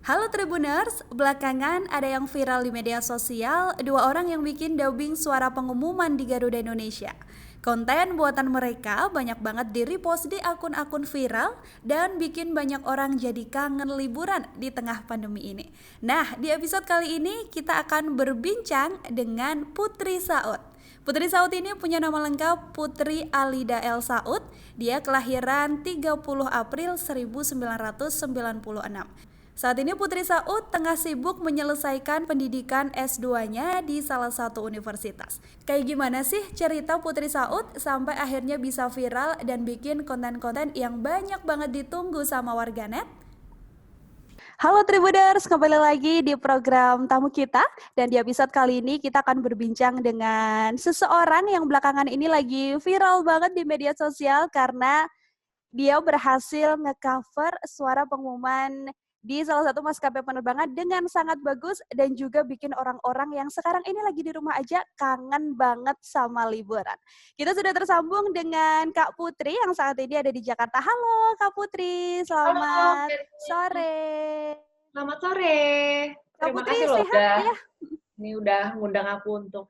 Halo Tribuners, belakangan ada yang viral di media sosial, dua orang yang bikin dubbing suara pengumuman di Garuda Indonesia. Konten buatan mereka banyak banget di-repost di akun-akun viral dan bikin banyak orang jadi kangen liburan di tengah pandemi ini. Nah, di episode kali ini kita akan berbincang dengan Putri Saud. Putri Saud ini punya nama lengkap Putri Alida El Saud. Dia kelahiran 30 April 1996. Saat ini Putri Saud tengah sibuk menyelesaikan pendidikan S2-nya di salah satu universitas. Kayak gimana sih cerita Putri Saud sampai akhirnya bisa viral dan bikin konten-konten yang banyak banget ditunggu sama warganet? Halo Tribuners, kembali lagi di program tamu kita. Dan di episode kali ini kita akan berbincang dengan seseorang yang belakangan ini lagi viral banget di media sosial karena dia berhasil nge-cover suara pengumuman di salah satu maskapai penerbangan dengan sangat bagus dan juga bikin orang-orang yang sekarang ini lagi di rumah aja kangen banget sama liburan. Kita sudah tersambung dengan Kak Putri yang saat ini ada di Jakarta. Halo Kak Putri, Halo, selamat Feni. sore. Selamat sore. Kak Terima Putri kasih loh sehat ya? udah ngundang aku untuk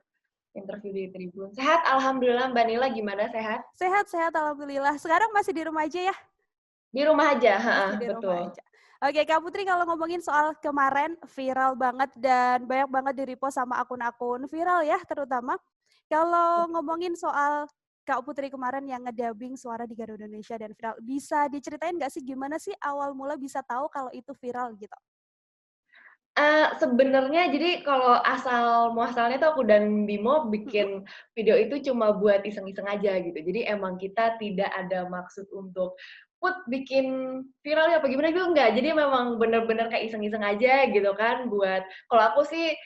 interview di Tribun. Sehat, alhamdulillah. Mbak Nila gimana, sehat? Sehat-sehat alhamdulillah. Sekarang masih di rumah aja ya? Di rumah aja, Masih di rumah betul. aja. Oke, Kak Putri, kalau ngomongin soal kemarin viral banget dan banyak banget di-repost sama akun-akun viral ya terutama. Kalau ngomongin soal Kak Putri kemarin yang ngedubbing suara di Garuda Indonesia dan viral, bisa diceritain nggak sih gimana sih awal mula bisa tahu kalau itu viral gitu? Sebenarnya jadi kalau asal muasalnya tuh aku dan Bimo Mhm. bikin video itu cuma buat iseng-iseng aja gitu. Jadi emang kita tidak ada maksud untuk, "Put, bikin viral ya apa gimana?" Gitu, enggak. Jadi memang bener-bener kayak iseng-iseng aja gitu kan buat kalau aku sih,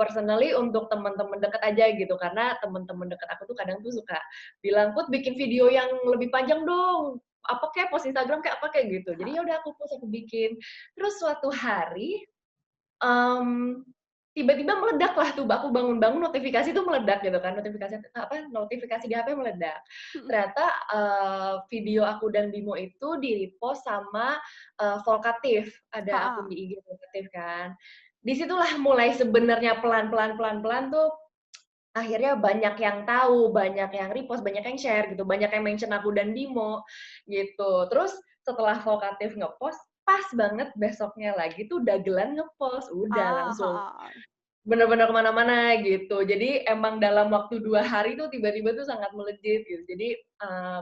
personally untuk teman-teman dekat aja gitu, karena teman-teman dekat aku tuh kadang tuh suka bilang, "Put, bikin video yang lebih panjang dong, apa kek, post Instagram kek, apa kek," gitu. Jadi ya udah aku post, aku bikin. Terus suatu hari Mmm, tiba-tiba meledak lah tuh, aku bangun-bangun notifikasi tuh meledak gitu kan, notifikasi di HP meledak. Mhm. Ternyata, video aku dan Bimo itu di-repost sama, Volkatif, ada akun Heeh. di IG Volkatif kan. Di situlah mulai sebenarnya pelan-pelan tuh akhirnya banyak yang tahu, banyak yang repost, banyak yang share gitu, banyak yang mention aku dan Bimo, gitu. Terus setelah Volkatif nge-post, pas banget besoknya lagi tuh Dagelan nge-post, udah Ah, langsung heeh. bener-bener ke mana-mana gitu. Jadi emang dalam waktu 2 hari tuh tiba-tiba tuh sangat melejit gitu. Jadi,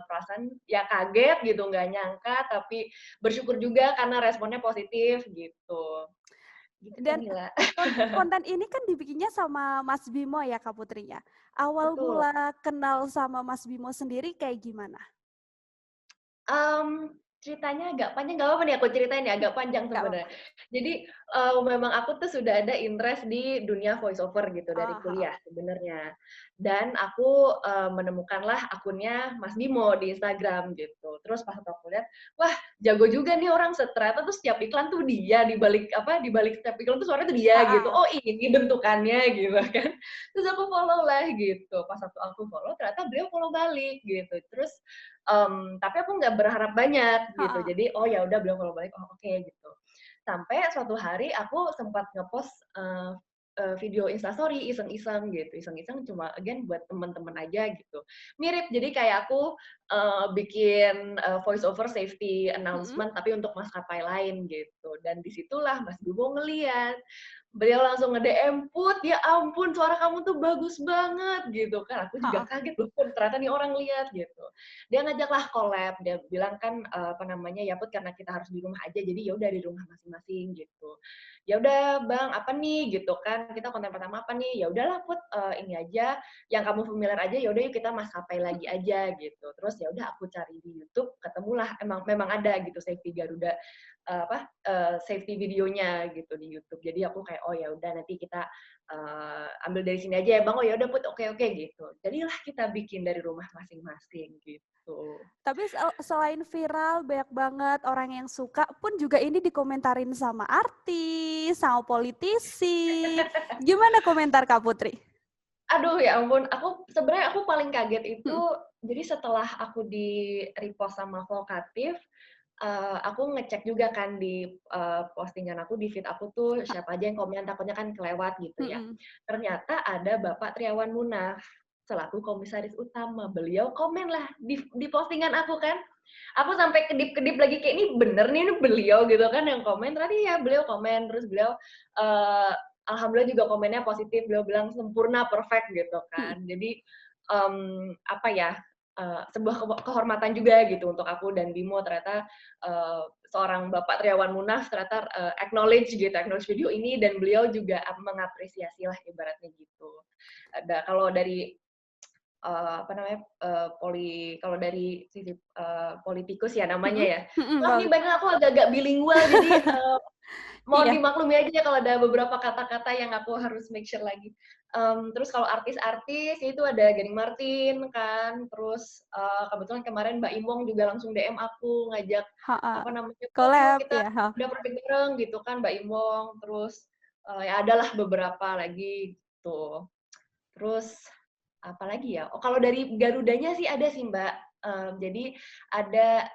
perasaan ya kaget gitu, nggak nyangka, tapi bersyukur juga karena responnya positif gitu. Gitu Dan Danila. konten ini kan dibikinnya sama Mas Bimo ya Kak Putrinya. Awal Betul. mula kenal sama Mas Bimo sendiri kayak gimana? Ceritanya agak panjang, nggak apa-apa nih aku ceritain ya, agak panjang Nggak sebenarnya. apa-apa. Jadi, memang aku tuh sudah ada interest di dunia voice over gitu dari Oh, heeh. kuliah sebenarnya. Dan aku, menemukanlah akunnya Mas Bimo di Instagram gitu. Terus pas aku lihat, wah jago juga nih orang, ternyata tuh setiap iklan tuh dia, di balik setiap iklan tuh suaranya tuh dia gitu. Heeh. Oh ini bentukannya gitu kan. Terus aku follow lah gitu. Pas aku follow ternyata beliau follow balik gitu. Terus tapi aku nggak berharap banyak gitu. Heeh. Jadi, oh ya udah beliau follow balik, oh oke gitu. Sampai suatu hari aku sempat nge-post, video Instastory iseng-iseng gitu, iseng-iseng cuma again buat temen-temen aja gitu. Mirip, jadi kayak aku, bikin, voice over safety Mhm. announcement tapi untuk maskapai lain gitu. Dan di situlah Mas Bimo ngeliat, beliau langsung nge-DM, "Put, ya ampun suara kamu tuh bagus banget," gitu kan. Aku juga Heeh. kaget, "Loh kok ternyata nih orang lihat," gitu. Dia ngajaklah collab, dia bilang kan, apa namanya, "Ya Put, karena kita harus di rumah aja, jadi ya udah di rumah masing-masing," gitu. "Ya udah Bang, apa nih?" Gitu kan, "Kita konten pertama apa nih?" "Ya udahlah Put, ini aja, yang kamu familiar aja, ya udah yuk kita maskapai lagi aja," gitu. Terus ya udah aku cari di YouTube, ketemulah memang ada gitu Safety Garuda, safety videonya gitu di YouTube. Jadi aku kayak, "Oh ya udah nanti kita, ambil dari sini aja ya Bang." "Oh ya udah Put, oke oke," gitu. Jadilah kita bikin dari rumah masing-masing gitu. Tapi selain viral banyak banget orang yang suka pun juga ini dikomentarin sama artis, sama politisi. Gimana komentar Kak Putri? Aduh ya ampun, sebenarnya aku paling kaget itu, Mhm. jadi setelah aku di-repost sama Vokatif, aku ngecek juga kan di, postingan aku, di feed aku tuh Ha siapa aja yang komen, takutnya kan kelewat gitu ya. mhm. Ternyata ada Bapak Triawan Munaf, selaku komisaris utama. Beliau komen lah di postingan aku kan. Aku sampai kedip-kedip lagi, kayak, "Ini bener nih, ini beliau," gitu kan yang komen. Ternyata iya, beliau komen. Terus beliau, eee, alhamdulillah juga komennya positif, beliau bilang, "Sempurna, perfect," gitu Mhm. kan. Jadi, apa ya, sebuah kehormatan juga gitu untuk aku dan Bimo ternyata, seorang Bapak Triawan Munaf ternyata, acknowledge video ini dan beliau juga mengapresiasi lah ibaratnya gitu. Kalau dari apa namanya, kalau dari sisi, politikus ya namanya Mhm ya. mhm, Maaf nih boleh. Mbak, aku agak-agak bilingual jadi, mohon Iya. dimaklumi aja ya kalau ada beberapa kata-kata yang aku harus make sure lagi. Terus kalau artis-artis itu ada Gading Martin kan, terus, kebetulan kemarin Mbak Imong juga langsung DM aku ngajak, Heeh. apa namanya, "Yuk Collab kita ya, heeh. udah project bareng," gitu kan Mbak Imong, terus, ya adalah beberapa lagi gitu. Terus apalagi ya? Oh, kalau dari Garudanya sih ada sih, Mbak. Jadi ada,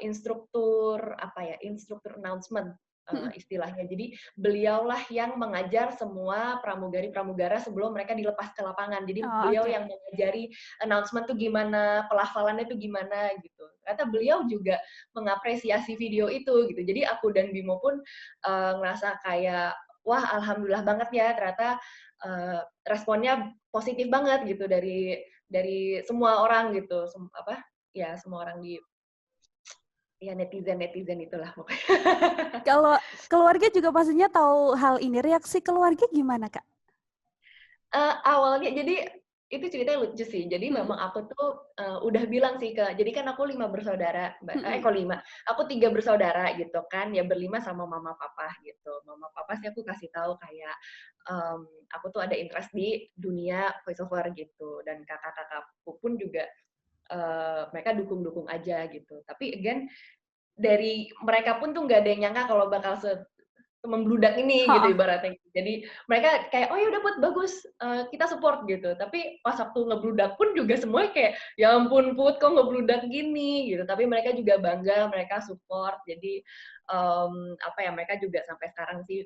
instruktur, apa ya, instruktur announcement, Mhm. istilahnya. Jadi beliaulah yang mengajar semua pramugari-pramugara sebelum mereka dilepas ke lapangan. Jadi Oh, beliau oke. yang mengajari announcement tuh gimana, pelafalannya tuh gimana, gitu. Ternyata beliau juga mengapresiasi video itu, gitu. Jadi aku dan Bimo pun, ngerasa kayak, wah alhamdulillah banget ya ternyata, responnya positif banget gitu dari semua orang gitu, ya semua orang di ya netizen-netizen itulah pokoknya. Kalau keluarga juga pastinya tahu hal ini, reaksi keluarga gimana, Kak? Awalnya jadi itu ceritanya lucu sih. Jadi Mhm memang aku tuh, udah bilang sih jadi kan aku 5 bersaudara, mhm. kok 5, aku 3 bersaudara gitu kan, ya berlima sama mama papa gitu. Mama papa sih aku kasih tahu kayak, mmm, aku tuh ada interest di dunia voice over gitu, dan kakak-kakakku pun juga, mereka dukung-dukung aja gitu. Tapi again, dari mereka pun tuh nggak ada yang nyangka kalau bakal membludak ini gitu Heeh. ibaratnya. Jadi mereka kayak, "Oh ya udah Put, bagus, kita support," gitu. Tapi pas waktu ngebludak pun juga semuanya kayak, "Ya ampun Put, kok ngebludak gini?" Gitu. Tapi mereka juga bangga, mereka support. Jadi, apa ya, mereka juga sampai sekarang sih,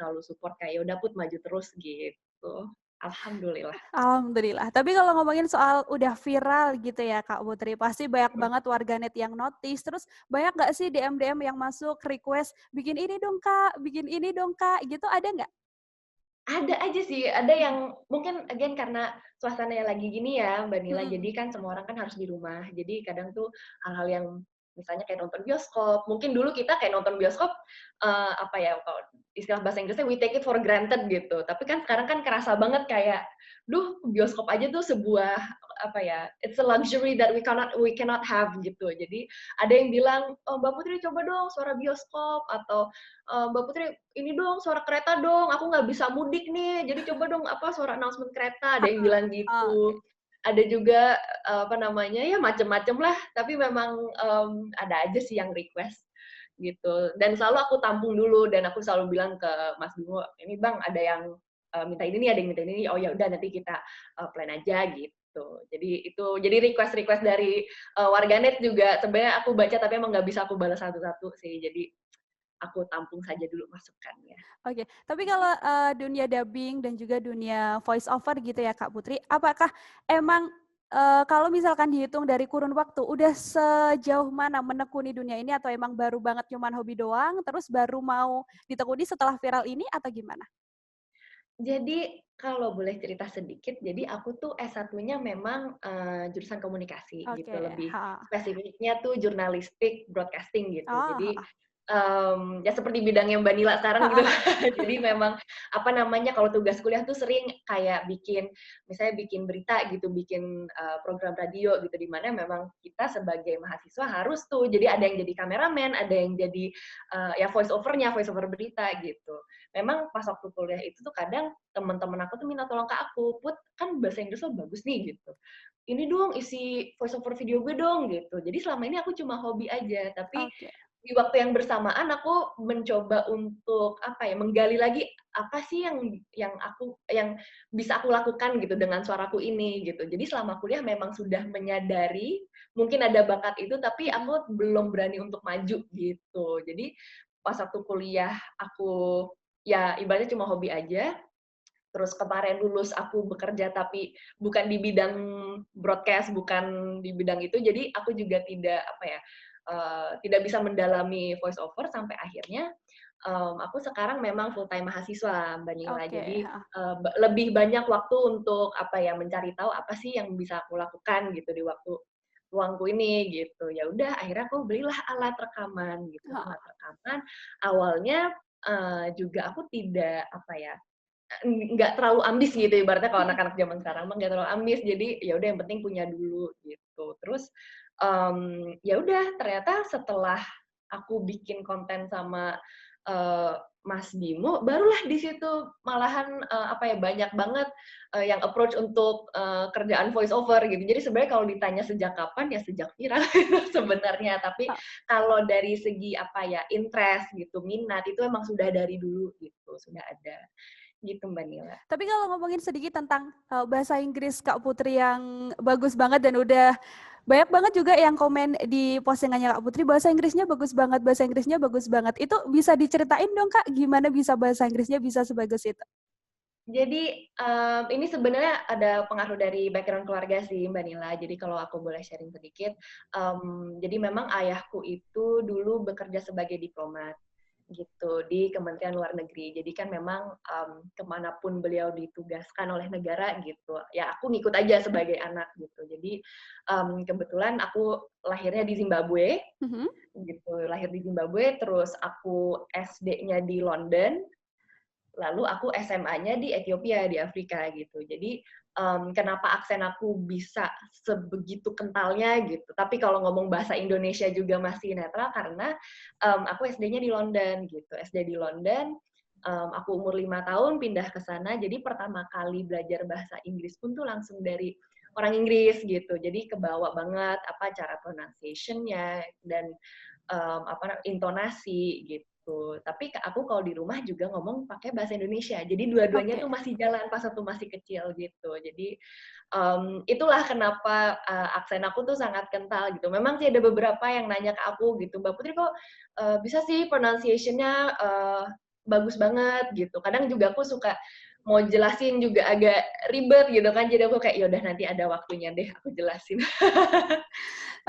selalu support kayak, "Ya udah Put, maju terus," gitu. Alhamdulillah. Alhamdulillah. Tapi kalau ngomongin soal udah viral gitu ya Kak Putri, pasti banyak banget warganet yang notice, terus banyak nggak sih DM-DM yang masuk request, "Bikin ini dong Kak, bikin ini dong Kak," gitu ada nggak? Ada aja sih, ada Mhm yang mungkin again karena suasananya lagi gini ya, Mbak Nila, jadi mhm. kan semua orang kan harus di rumah. Jadi kadang tuh hal-hal yang misalnya kayak nonton bioskop, mungkin dulu kita kayak nonton bioskop, apa ya, kalau istilah bahasa Inggrisnya we take it for granted gitu. Tapi kan sekarang kan kerasa banget kayak, duh bioskop aja tuh sebuah, apa ya, it's a luxury that we cannot have gitu. Jadi ada yang bilang, "Oh, Mbak Putri coba dong suara bioskop," atau "Mbak Putri, ini dong suara kereta dong, aku nggak bisa mudik nih, jadi coba dong apa suara announcement kereta," ada yang bilang Heeh, oke. gitu. Ada juga, apa namanya, ya macem-macem lah, tapi memang, ada aja sih yang request, gitu. Dan selalu aku tampung dulu dan aku selalu bilang ke Mas Bimo, "Ini Bang ada yang, minta ini nih, ada yang minta ini nih, oh ya udah nanti kita, plan aja," gitu. Jadi request-request dari, warganet juga sebenarnya aku baca tapi emang nggak bisa aku balas satu-satu sih, jadi aku tampung saja dulu masukannya. Oke, tapi kalau, dunia dubbing dan juga dunia voice over gitu ya Kak Putri, apakah emang, kalau misalkan dihitung dari kurun waktu, udah sejauh mana menekuni dunia ini atau emang baru banget cuman hobi doang, terus baru mau ditekuni setelah viral ini atau gimana? Jadi kalau boleh cerita sedikit, jadi aku tuh S1-nya memang, jurusan komunikasi gitu, Oke, lebih heeh. spesifiknya tuh jurnalistik broadcasting gitu. Oh, Jadi, heeh. ya seperti bidangnya Mbak Nila sekarang gitu. Heeh. Jadi memang, apa namanya, kalau tugas kuliah tuh sering kayak misalnya bikin berita gitu, bikin, program radio gitu, di mana memang kita sebagai mahasiswa harus tuh, jadi ada yang jadi kameramen, ada yang jadi, ya voice over berita gitu. Memang pas waktu kuliah itu tuh kadang teman-teman aku tuh minta tolong ke aku, "Put, kan bahasa Inggris lo bagus nih," gitu. "Ini dong isi voice over video gue dong," gitu. Jadi selama ini aku cuma hobi aja, tapi Oke. di waktu yang bersamaan aku mencoba untuk apa ya, menggali lagi apa sih yang bisa aku lakukan gitu dengan suaraku ini gitu. Jadi selama kuliah memang sudah menyadari mungkin ada bakat itu, tapi Mhm. aku belum berani untuk maju gitu. Jadi pas waktu kuliah aku ya ibaratnya cuma hobi aja. Terus kemarin lulus aku bekerja tapi bukan di bidang broadcast, bukan di bidang itu, jadi aku juga tidak apa ya, tidak bisa mendalami voice over sampai akhirnya, aku sekarang memang full time mahasiswa, Mbak Nila. Oke, Jadi, heeh. lebih banyak waktu untuk apa ya, mencari tahu apa sih yang bisa aku lakukan gitu di waktu luangku ini gitu. Ya udah akhirnya aku belilah alat rekaman gitu, alat Heeh. rekaman. Awalnya, juga aku tidak apa ya, nggak terlalu ambis gitu ibaratnya kalau Mhm. anak-anak zaman sekarang mah nggak terlalu ambis, jadi ya udah yang penting punya dulu gitu. Terus, ya udah ternyata setelah aku bikin konten sama, eee, Mas Bimo, barulah di situ malahan, apa ya, banyak banget, yang approach untuk, kerjaan voice over gitu. Jadi sebenarnya kalau ditanya sejak kapan, ya sejak viral sebenarnya, tapi kalau dari segi apa ya, interest gitu, minat, itu emang sudah dari dulu gitu, sudah ada. Gitu Mbak Nila. Tapi kalau ngomongin sedikit tentang, bahasa Inggris Kak Putri yang bagus banget dan udah banyak banget juga yang komen di postingannya Kak Putri, bahasa Inggrisnya bagus banget. Itu bisa diceritain dong Kak, gimana bisa bahasa Inggrisnya bisa sebagus itu? Jadi, ini sebenarnya ada pengaruh dari background keluarga sih Mbak Nila. Jadi kalau aku boleh sharing sedikit, jadi memang ayahku itu dulu bekerja sebagai diplomat, gitu, di Kementerian Luar Negeri. Jadi kan memang, ke beliau ditugaskan oleh negara gitu, ya aku ngikut aja sebagai anak gitu. Jadi, kebetulan aku lahirnya di Zimbabwe, Mhm. gitu, lahir di Zimbabwe, terus aku SD-nya di London, lalu aku SMA-nya di Ethiopia, di Afrika gitu. Jadi, kenapa aksen aku bisa sebegitu kentalnya gitu, tapi kalau ngomong bahasa Indonesia juga masih netral karena, aku SD-nya di London gitu, SD di London, aku umur 5 tahun pindah ke sana, jadi pertama kali belajar bahasa Inggris pun tuh langsung dari orang Inggris gitu. Jadi kebawa banget apa cara pronunciation-nya dan, intonasi gitu. Tapi aku kalau di rumah juga ngomong pakai bahasa Indonesia. Jadi dua-duanya Oke. tuh masih jalan pas waktu masih kecil gitu. Jadi, itulah kenapa, aksen aku tuh sangat kental gitu. Memang sih ada beberapa yang nanya ke aku gitu, "Mbak Putri kok, bisa sih pronunciation-nya, bagus banget?" Gitu. Kadang juga aku suka mau jelasin juga agak ribet gitu kan, jadi aku kayak, "Ya udah nanti ada waktunya deh aku jelasin."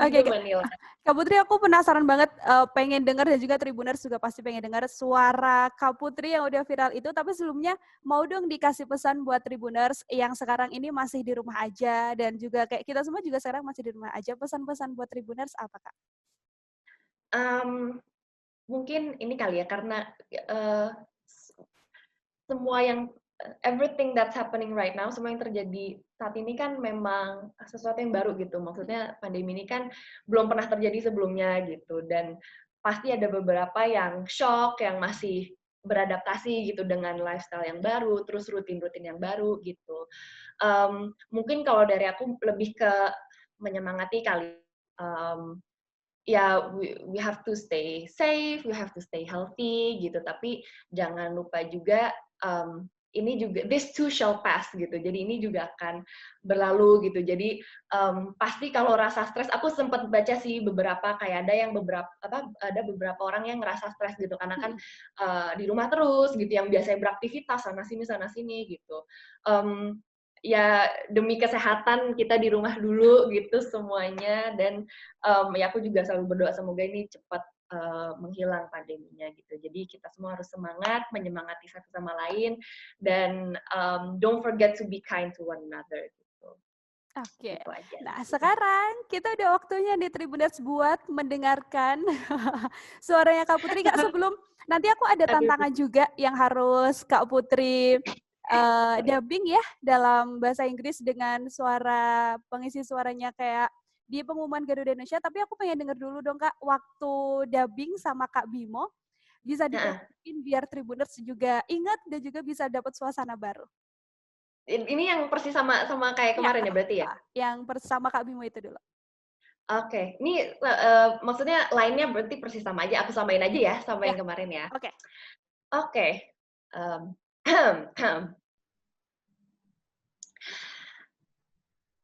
Gitu Oke, Kak. Mbak Nila. Kak Putri, aku penasaran banget, pengen denger dan juga Tribuners juga pasti pengen denger suara Kak Putri yang udah viral itu, tapi sebelumnya mau dong dikasih pesan buat Tribuners yang sekarang ini masih di rumah aja dan juga kayak kita semua juga sekarang masih di rumah aja, pesan-pesan buat Tribuners apa, Kak? Mmm, mungkin ini kali ya, karena, eee, semua yang everything that's happening right now, semua yang terjadi saat ini kan memang sesuatu yang baru gitu. Maksudnya pandemi ini kan belum pernah terjadi sebelumnya gitu, dan pasti ada beberapa yang shock, yang masih beradaptasi gitu dengan lifestyle yang baru, terus rutin-rutin yang baru gitu. Mungkin kalau dari aku lebih ke menyemangati kali, mmm, ya we have to stay safe, we have to stay healthy gitu, tapi jangan lupa juga, ini juga this too shall pass gitu. Jadi ini juga akan berlalu gitu. Jadi, pasti kalau rasa stres aku sempat baca sih beberapa kayak ada beberapa orang yang ngerasa stres gitu karena kan, Mhm. di rumah terus gitu, yang biasanya beraktivitas sana sini gitu. Mmm, ya demi kesehatan kita di rumah dulu gitu semuanya dan ya aku juga selalu berdoa semoga ini cepat, menghilang pandeminya gitu. Jadi kita semua harus semangat, menyemangati satu sama lain, dan, don't forget to be kind to one another gitu. Oke. Itu aja Nah, sih. sekarang kita udah waktunya nih Tribuners buat mendengarkan suaranya Kak Putri, Kak. Sebelum nanti aku ada Aduh, tantangan juga yang harus Kak Putri, dubbing ya dalam bahasa Inggris dengan suara pengisi suaranya kayak di pengumuman Garuda Indonesia, tapi aku pengen denger dulu dong, Kak, waktu dubbing sama Kak Bimo, bisa heeh. diulangi biar Tribuners juga ingat dan juga bisa dapat suasana baru. Ini yang persis sama sama kayak Iya, kemarin ya berarti ya? yang bersama Kak Bimo itu dulu. Oke, ini maksudnya lainnya berarti persis sama aja, aku samain aja ya sama Ya, yang kemarin ya. oke. Oke,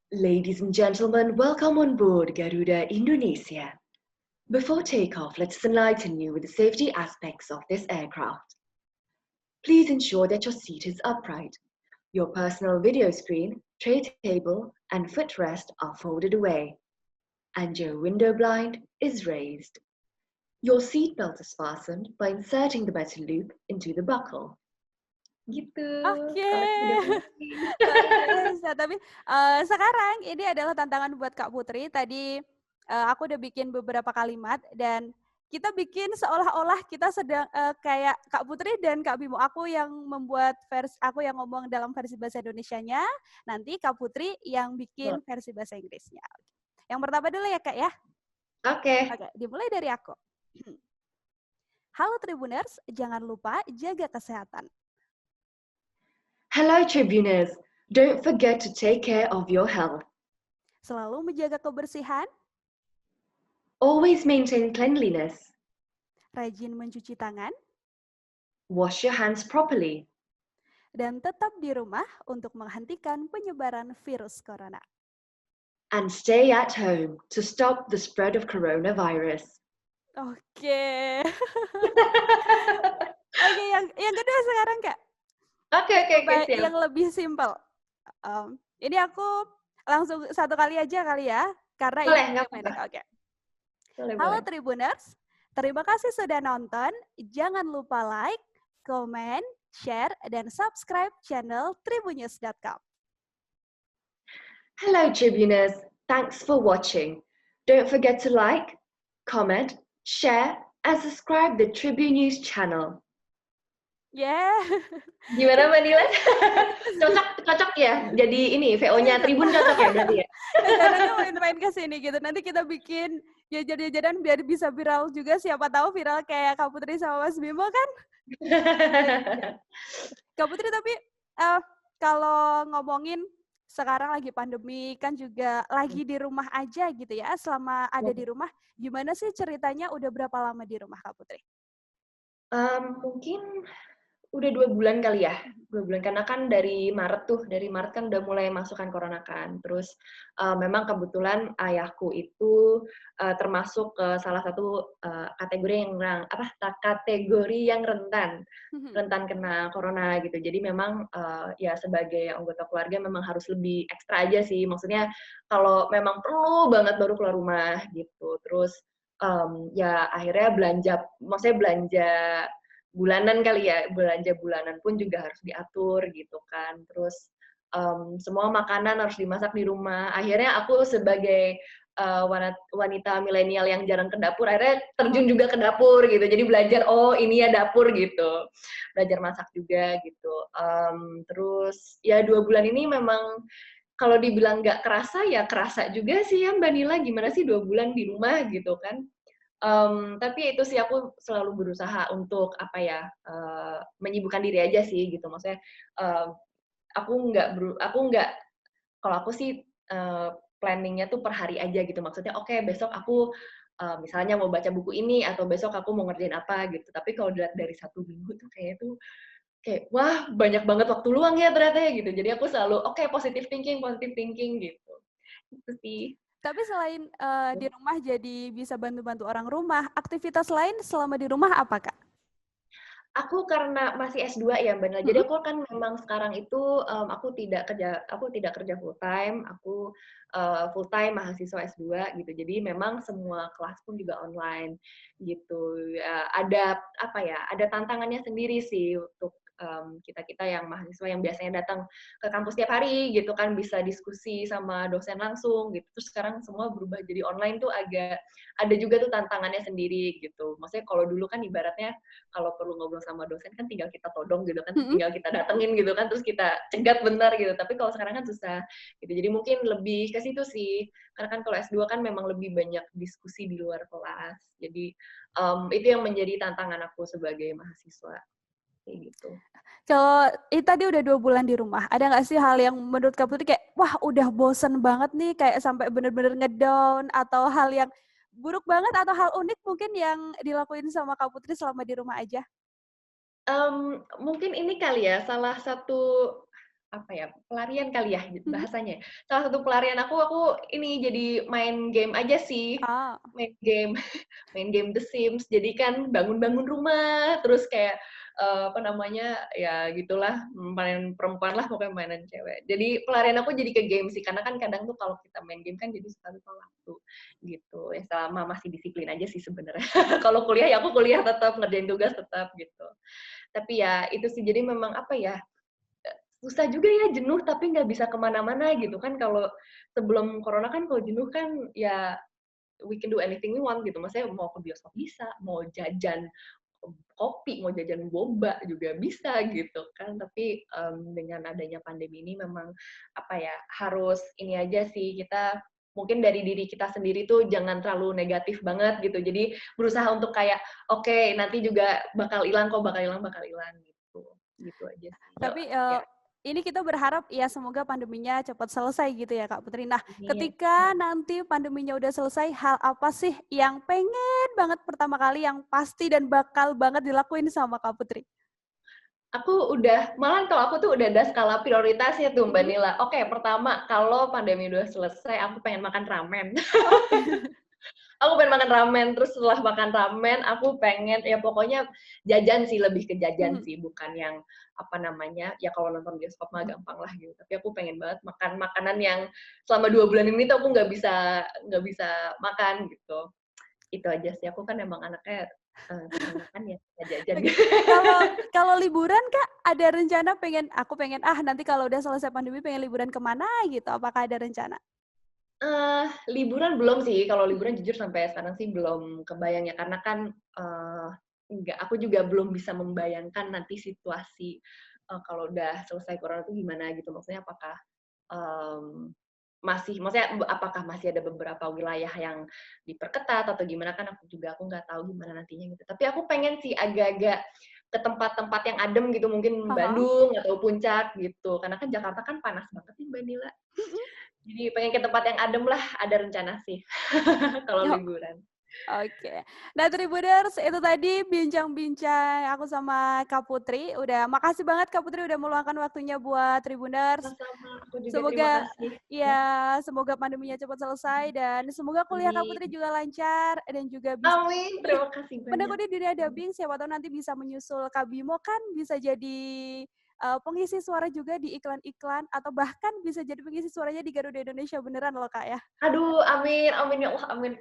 Ladies and gentlemen, welcome on board Garuda Indonesia. Before takeoff, let's enlighten you with the safety aspects of this aircraft. Please ensure that your seat is upright. Your personal video screen, tray table, and footrest are folded away, and your window blind is raised. Your seatbelt is fastened by inserting the metal loop into the buckle. Gitu, Oke, kalau udah mengerti. luar biasa. Tapi sekarang ini adalah tantangan buat Kak Putri. Tadi aku udah bikin beberapa kalimat dan kita bikin seolah-olah kita sedang kayak Kak Putri dan Kak Bimo. Aku yang membuat aku yang ngomong dalam versi bahasa Indonesianya, nanti Kak Putri yang bikin versi bahasa Inggrisnya. Yang pertama dulu ya Kak ya. Oke. Oke, dimulai dari aku. Halo Tribuners, jangan lupa jaga kesehatan. Hello Tribuners, don't forget to take care of your health. Selalu menjaga kebersihan, Always maintain cleanliness. rajin mencuci tangan, Wash your hands properly. dan tetap di rumah untuk menghentikan penyebaran virus corona. And stay at home to stop the spread of coronavirus. Oke. Oke, yang kedua sekarang Kak. Oke, siap. Yang lebih simpel. Ini aku langsung satu kali aja kali ya, karena Boleh, ini nggak pendek. apa-apa. Oke. Boleh. Halo Tribuners, terima kasih sudah nonton. Jangan lupa like, comment, share, dan subscribe channel tribunnews.com. Hello Tribuners, thanks for watching. Don't forget to like, comment, share, and subscribe the Tribune News channel. Yeah. Gimana Mbak Nila? cocok ya? Jadi ini VO-nya Tribun cocok ya berarti ya? Rencananya main-main ke sini gitu. Nanti kita bikin jajan-jajanan biar bisa viral juga. Siapa tahu viral kayak Kak Putri sama Mas Bimo kan? Kak Putri tapi kalau ngomongin sekarang lagi pandemi kan juga lagi di rumah aja gitu ya. Selama ada di rumah, gimana sih ceritanya udah berapa lama di rumah Kak Putri? Mungkin udah 2 bulan kali ya, 2 bulan. Karena kan dari Maret kan udah mulai masukkan corona kan. Terus memang kebetulan ayahku itu termasuk ke salah satu kategori yang rentan kena corona gitu. Jadi memang ya sebagai anggota keluarga memang harus lebih ekstra aja sih. Maksudnya kalau memang perlu banget baru keluar rumah gitu. Terus ya akhirnya belanja bulanan kali ya, belanja bulanan pun juga harus diatur gitu kan. Terus semua makanan harus dimasak di rumah. Akhirnya aku sebagai wanita milenial yang jarang ke dapur, akhirnya terjun juga ke dapur gitu. Jadi belajar, oh ini ya dapur gitu. Belajar masak juga gitu. Terus ya 2 bulan ini memang kalau dibilang nggak kerasa, ya kerasa juga sih ya Mbak Nila. Gimana sih 2 bulan di rumah gitu kan. Tapi itu sih aku selalu berusaha untuk menyibukkan diri aja sih gitu. Maksudnya aku nggak kalau aku sih planning-nya tuh per hari aja gitu. Maksudnya oke, besok aku misalnya mau baca buku ini atau besok aku mau ngerjain apa gitu. Tapi kalau dilihat dari 1 minggu tuh kayak wah banyak banget waktu luang ya ternyata ya gitu. Jadi aku selalu positive thinking gitu. Itu sih. Tapi selain di rumah jadi bisa bantu-bantu orang rumah, aktivitas lain selama di rumah apa, Kak? Aku karena masih S2 ya, Mbak Nila. Jadi aku kan memang sekarang itu aku tidak kerja full time, aku full time mahasiswa S2 gitu. Jadi memang semua kelas pun juga online gitu. Ya, ada tantangannya sendiri sih untuk kita-kita yang mahasiswa yang biasanya datang ke kampus tiap hari gitu kan, bisa diskusi sama dosen langsung gitu. Terus sekarang semua berubah jadi online tuh agak ada juga tuh tantangannya sendiri gitu. Maksudnya kalau dulu kan ibaratnya kalau perlu ngobrol sama dosen kan tinggal kita todong gitu kan, tinggal kita datengin gitu kan, terus kita cegat bentar gitu. Tapi kalau sekarang kan susah gitu. Jadi mungkin lebih ke situ sih. Karena kan kalau S2 kan memang lebih banyak diskusi di luar kelas. Jadi itu yang menjadi tantangan aku sebagai mahasiswa. kayak gitu. Kalau tadi udah 2 bulan di rumah, ada nggak sih hal yang menurut Kak Putri kayak, wah udah bosen banget nih, kayak sampai bener-bener ngedown, atau hal yang buruk banget, atau hal unik mungkin yang dilakuin sama Kak Putri selama di rumah aja? Mungkin ini kali ya, salah satu, apa ya, pelarian kali ya Mhm. bahasanya. Salah satu pelarian aku ini jadi main game aja sih, Oh. main game main game The Sims. Jadi kan bangun-bangun rumah, terus kayak, apa namanya, ya gitulah, main perempuan lah pokoknya mainan cewek. Jadi pelarian aku jadi ke game sih, karena kan kadang tuh kalau kita main game kan jadi suka lupa waktu, gitu. Ya selama masih disiplin aja sih sebenarnya. Kalau kuliah ya aku kuliah tetap, ngerjain tugas tetap, gitu. Tapi ya itu sih, jadi memang apa ya, susah juga ya, jenuh tapi nggak bisa kemana-mana gitu kan. Kalau sebelum corona kan kalau jenuh kan ya we can do anything we want gitu. Maksudnya mau ke bioskop bisa, mau jajan kopi, mau jajan boba juga bisa gitu kan. Tapi, dengan adanya pandemi ini memang apa ya, harus ini aja sih, kita mungkin dari diri kita sendiri tuh jangan terlalu negatif banget gitu. Jadi berusaha untuk kayak, "Oke, nanti juga bakal hilang," gitu. Gitu aja sih. Tapi, Ya, ini kita berharap ya semoga pandeminya cepat selesai gitu ya Kak Putri. Nah, amin. ketika nanti pandeminya udah selesai, hal apa sih yang pengen banget pertama kali yang pasti dan bakal banget dilakuin sama Kak Putri? Malahan kalau aku tuh udah ada skala prioritasnya tuh Mbak Mhm. Nila. Oke, pertama, kalau pandemi udah selesai, aku pengen makan ramen. Oke. Aku pengen makan ramen, terus setelah makan ramen, aku pengen ya pokoknya jajan sih, lebih ke jajan Mhm. sih, bukan yang, apa namanya, ya kalau nonton bioskop mah gampang lah gitu. Tapi aku pengen banget makan makanan yang selama 2 bulan ini tuh aku nggak bisa makan gitu. Itu aja sih, aku kan emang anaknya, seneng makan ya, suka jajan Oke. gitu. Kalau kalau liburan Kak, ada rencana aku pengen, nanti kalau udah selesai pandemi pengen liburan kemana gitu, apakah ada rencana? Liburan belum sih, kalau Mhm. liburan jujur sampai sekarang sih belum kebayang ya, karena kan, aku juga belum bisa membayangkan nanti situasi, kalau udah selesai corona itu gimana gitu. Maksudnya apakah, mmm, apakah masih ada beberapa wilayah yang diperketat atau gimana, kan aku nggak tahu gimana nantinya gitu. Tapi aku pengen sih agak-agak ke tempat-tempat yang adem gitu, mungkin Ah. Bandung atau Puncak gitu, karena kan Jakarta kan panas banget nih Mbak Nila. Mhm. Jadi pengen ke tempat yang adem lah, ada rencana sih kalau Yo. liburan. Oke. Nah, Tribuners, itu tadi bincang-bincang aku sama Kak Putri. Makasih banget Kak Putri udah meluangkan waktunya buat Tribuners. Sama-sama, aku juga terima Semoga kasih. Ya, semoga pandeminya cepat selesai dan semoga kuliah Kak Putri amin. juga lancar dan juga bisa Amin, nih, terima kasih banyak. menekuni dunia dubbing, siapa tahu nanti bisa menyusul Kak Bimo kan bisa jadi, pengisi suara juga di iklan-iklan atau bahkan bisa jadi pengisi suaranya di Garuda Indonesia beneran loh Kak ya. Aduh, amin amin ya Allah, amin.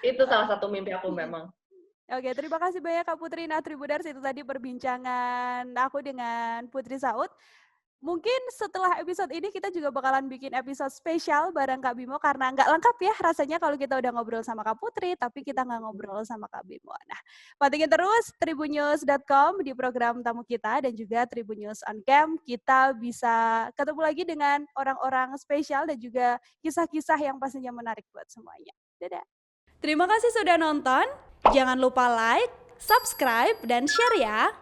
Itu salah satu mimpi aku Mhm. memang. Oke, terima kasih banyak Kak Putri. Nah, Tribuners, itu tadi perbincangan aku dengan Putri Saud. Mungkin setelah episode ini kita juga bakalan bikin episode spesial bareng Kak Bimo karena nggak lengkap ya rasanya kalau kita udah ngobrol sama Kak Putri, tapi kita nggak ngobrol sama Kak Bimo. Nah, pantengin terus tribunnews.com di program tamu kita dan juga Tribun News on Cam. Kita bisa ketemu lagi dengan orang-orang spesial dan juga kisah-kisah yang pastinya menarik buat semuanya. Dadah. Terima kasih sudah nonton. Jangan lupa like, subscribe, dan share ya.